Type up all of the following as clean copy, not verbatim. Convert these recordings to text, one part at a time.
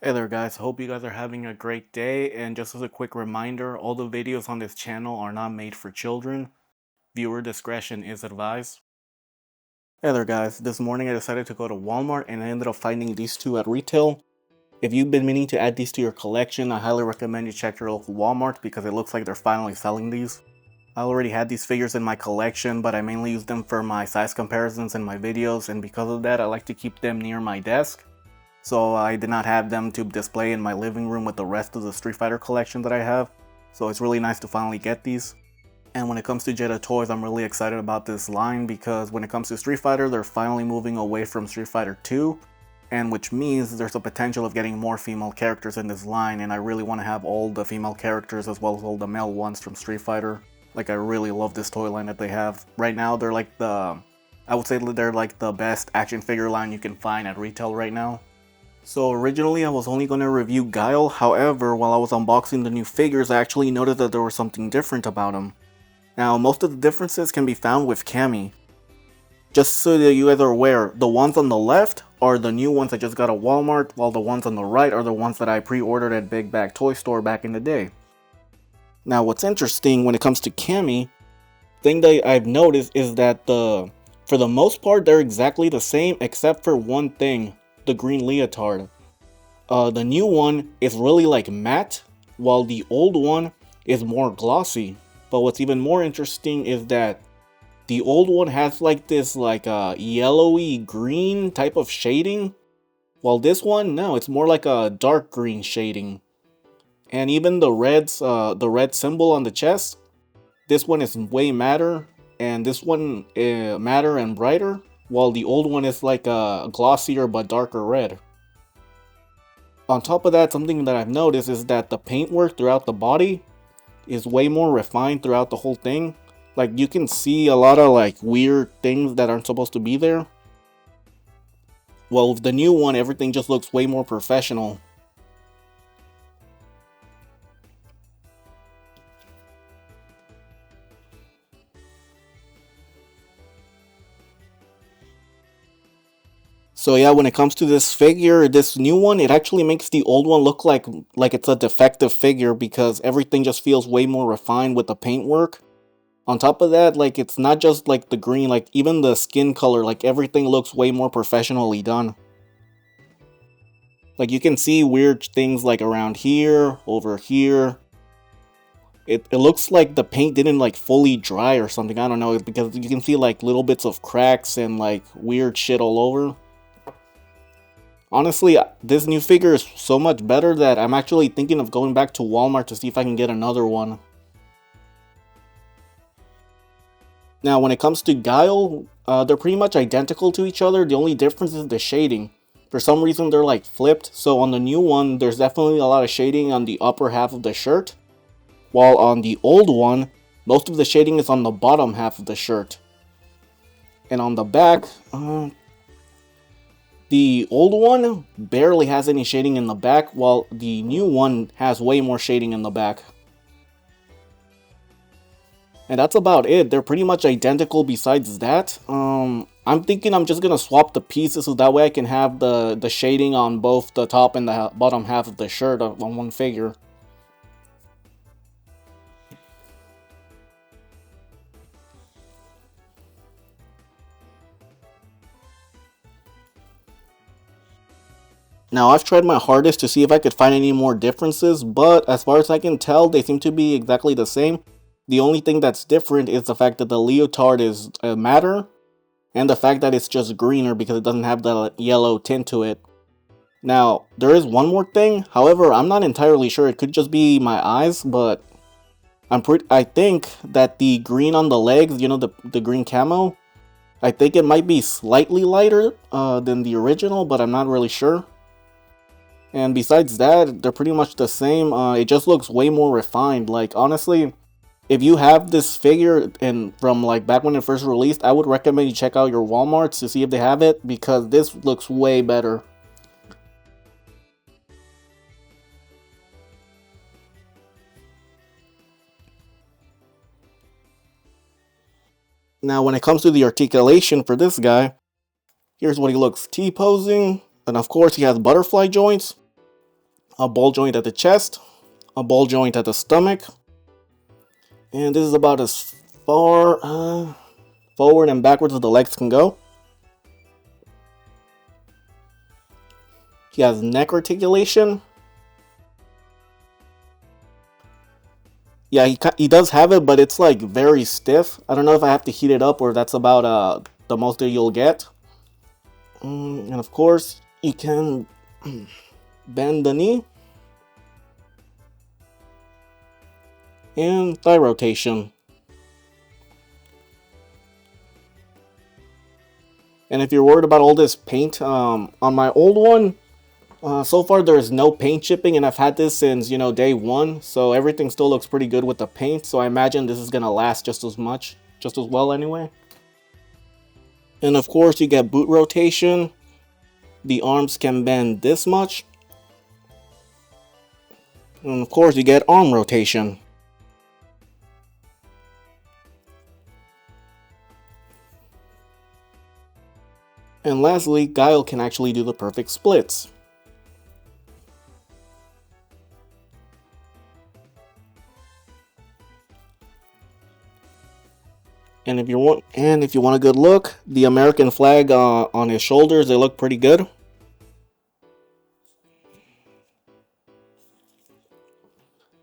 Hey there guys, hope you guys are having a great day, and just as a quick reminder, all the videos on this channel are not made for children. Viewer discretion is advised. Hey there guys, this morning I decided to go to Walmart and I ended up finding these two at retail. If you've been meaning to add these to your collection, I highly recommend you check your local Walmart because it looks like they're finally selling these. I already had these figures in my collection, but I mainly use them for my size comparisons in my videos, and because of that I like to keep them near my desk. So I did not have them to display in my living room with the rest of the Street Fighter collection that I have. So it's really nice to finally get these. And when it comes to Jada toys, I'm really excited about this line because when it comes to Street Fighter, they're finally moving away from Street Fighter 2. And which means there's a potential of getting more female characters in this line, and I really want to have all the female characters as well as all the male ones from Street Fighter. Like, I really love this toy line that they have. Right now, they're like I would say they're like the best action figure line you can find at retail right now. So originally I was only going to review Guile, however, while I was unboxing the new figures, I actually noticed that there was something different about him. Now, most of the differences can be found with Cammy. Just so that you guys are aware, the ones on the left are the new ones I just got at Walmart, while the ones on the right are the ones that I pre-ordered at Big Bag Toy Store back in the day. Now, what's interesting when it comes to Cammy, thing that I've noticed is that for the most part, they're exactly the same except for one thing, the green leotard. The new one is really like matte, while the old one is more glossy. But what's even more interesting is that the old one has like this yellowy green type of shading, while this one, no, it's more like a dark green shading. And even the red symbol on the chest, this one is way matter, and this one matter and brighter, while the old one is like a glossier but darker red. On top of that, something that I've noticed is that the paintwork throughout the body is way more refined throughout the whole thing. Like, you can see a lot of like weird things that aren't supposed to be there. Well, with the new one, everything just looks way more professional. So yeah, when it comes to this figure, this new one, it actually makes the old one look like it's a defective figure because everything just feels way more refined with the paintwork. On top of that, like, it's not just like the green, like even the skin color, like everything looks way more professionally done. Like, you can see weird things like around here, over here. It looks like the paint didn't like fully dry or something, I don't know, because you can see like little bits of cracks and like weird shit all over. Honestly, this new figure is so much better that I'm actually thinking of going back to Walmart to see if I can get another one. Now, when it comes to Guile, they're pretty much identical to each other. The only difference is the shading. For some reason, they're like flipped. So on the new one, there's definitely a lot of shading on the upper half of the shirt. While on the old one, most of the shading is on the bottom half of the shirt. And on the back, the old one barely has any shading in the back, while the new one has way more shading in the back. And that's about it. They're pretty much identical besides that. I'm thinking I'm just gonna swap the pieces so that way I can have the shading on both the top and the bottom half of the shirt on one figure. Now, I've tried my hardest to see if I could find any more differences, but as far as I can tell, they seem to be exactly the same. The only thing that's different is the fact that the leotard is matter, and the fact that it's just greener because it doesn't have the yellow tint to it. Now, there is one more thing, however, I'm not entirely sure, it could just be my eyes, but I think that the green on the legs, you know, the green camo, I think it might be slightly lighter than the original, but I'm not really sure. And besides that, they're pretty much the same. It just looks way more refined. Like, honestly, if you have this figure and from like back when it first released, I would recommend you check out your Walmarts to see if they have it because this looks way better. Now, when it comes to the articulation for this guy, here's what he looks T-posing. And of course, he has butterfly joints. a ball joint at the chest, a ball joint at the stomach, and this is about as far forward and backwards as the legs can go. He has neck articulation. Yeah, he does have it, but it's like very stiff. I don't know if I have to heat it up or that's about the most that you'll get. And of course, you can bend the knee. And thigh rotation. And if you're worried about all this paint, on my old one, so far there is no paint chipping, and I've had this since, day one, so everything still looks pretty good with the paint, so I imagine this is gonna last just as well anyway. And of course you get boot rotation. The arms can bend this much. And of course you get arm rotation. And lastly, Guile can actually do the perfect splits. And if you want a good look, the American flag on his shoulders, they look pretty good.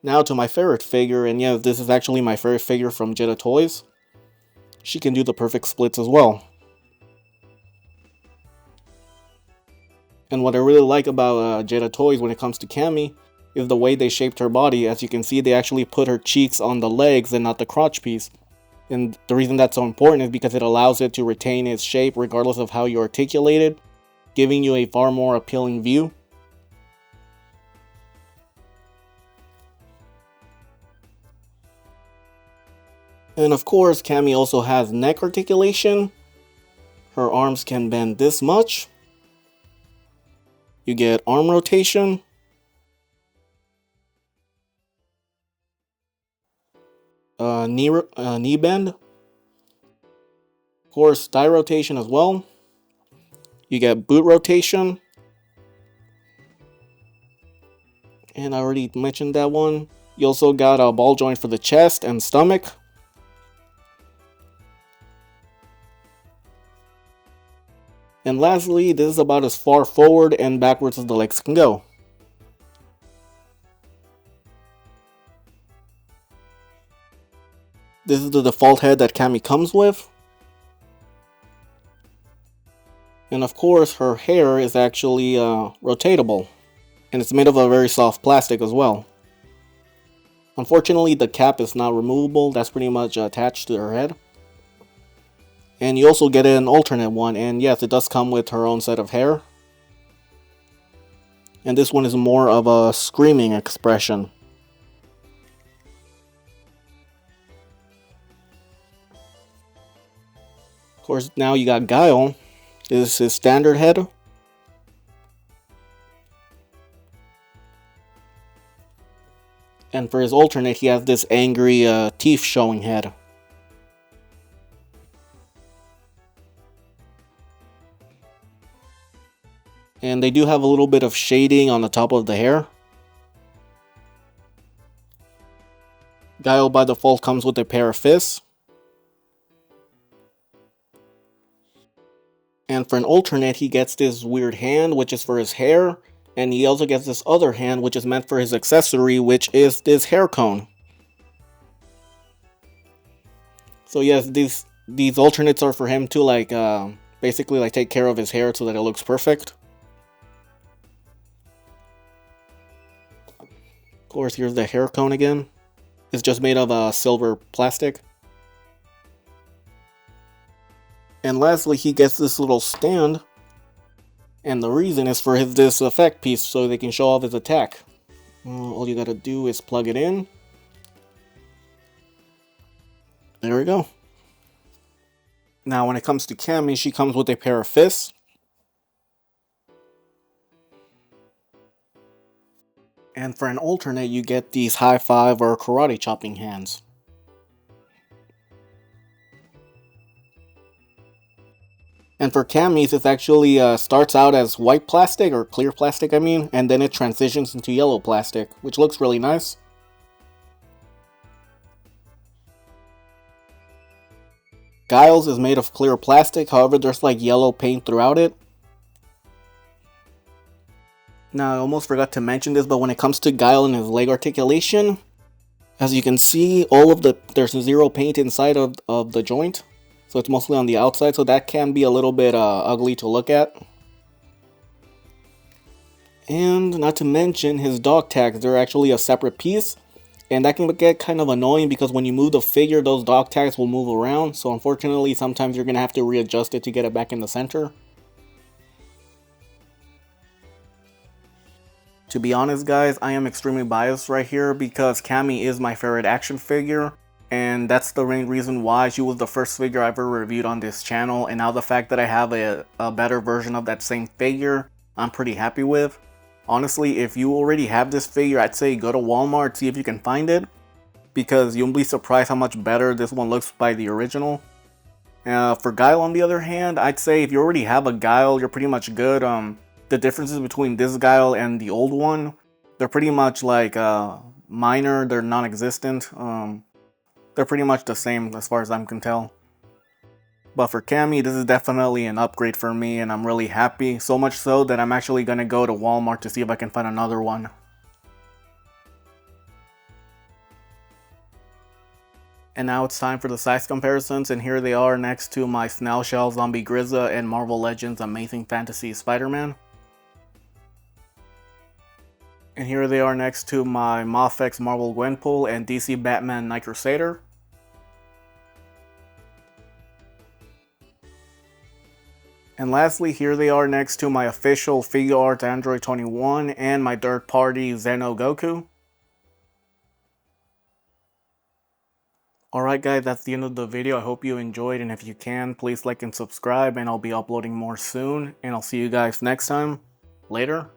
Now to my favorite figure, and yeah, this is actually my favorite figure from Jada Toys. She can do the perfect splits as well. And what I really like about Jada Toys when it comes to Cammy is the way they shaped her body. As you can see, they actually put her cheeks on the legs and not the crotch piece. And the reason that's so important is because it allows it to retain its shape regardless of how you articulate it, giving you a far more appealing view. And of course, Cammy also has neck articulation. Her arms can bend this much. You get arm rotation. Knee bend. Of course, thigh rotation as well. You get boot rotation. And I already mentioned that one. You also got a ball joint for the chest and stomach. And lastly, this is about as far forward and backwards as the legs can go. This is the default head that Cammy comes with. And of course, her hair is actually rotatable. And it's made of a very soft plastic as well. Unfortunately, the cap is not removable. That's pretty much attached to her head. And you also get an alternate one, and yes, it does come with her own set of hair. And this one is more of a screaming expression. Of course, now you got Guile. This is his standard head. And for his alternate, he has this angry teeth showing head. And they do have a little bit of shading on the top of the hair. Guile by default comes with a pair of fists. And for an alternate, he gets this weird hand, which is for his hair. And he also gets this other hand, which is meant for his accessory, which is this hair cone. So yes, these alternates are for him to basically take care of his hair so that it looks perfect. Of course, here's the hair cone again. It's just made of silver plastic. And lastly, he gets this little stand. And the reason is for this effect piece so they can show off his attack. All you gotta do is plug it in. There we go. Now when it comes to Cammy, she comes with a pair of fists. And for an alternate, you get these high five or karate chopping hands. And for Cammy's, it actually starts out as white plastic, or clear plastic I mean, and then it transitions into yellow plastic, which looks really nice. Guile's is made of clear plastic, however there's like yellow paint throughout it. Now I almost forgot to mention this, but when it comes to Guile and his leg articulation, as you can see, there's zero paint inside of the joint. So it's mostly on the outside, so that can be a little bit ugly to look at. And not to mention his dog tags, they're actually a separate piece. And that can get kind of annoying because when you move the figure, those dog tags will move around. So unfortunately, sometimes you're going to have to readjust it to get it back in the center. To be honest guys, I am extremely biased right here because Cammy is my favorite action figure. And that's the main reason why she was the first figure I ever reviewed on this channel. And now the fact that I have a better version of that same figure, I'm pretty happy with. Honestly, if you already have this figure, I'd say go to Walmart, see if you can find it. Because you'll be surprised how much better this one looks by the original. For Guile on the other hand, I'd say if you already have a Guile, you're pretty much good. The differences between this Guile and the old one, they're pretty much like minor, they're non-existent. They're pretty much the same as far as I can tell. But for Cammy, this is definitely an upgrade for me and I'm really happy. So much so that I'm actually gonna go to Walmart to see if I can find another one. And now it's time for the size comparisons, and here they are next to my Snail Shell Zombie Grizza and Marvel Legends Amazing Fantasy Spider-Man. And here they are next to my Mafex Marvel Gwenpool and DC Batman Night Crusader. And lastly, here they are next to my official Figuarts Android 21 and my third-party Zeno Goku. Alright guys, that's the end of the video. I hope you enjoyed, and if you can, please like and subscribe, and I'll be uploading more soon. And I'll see you guys next time. Later.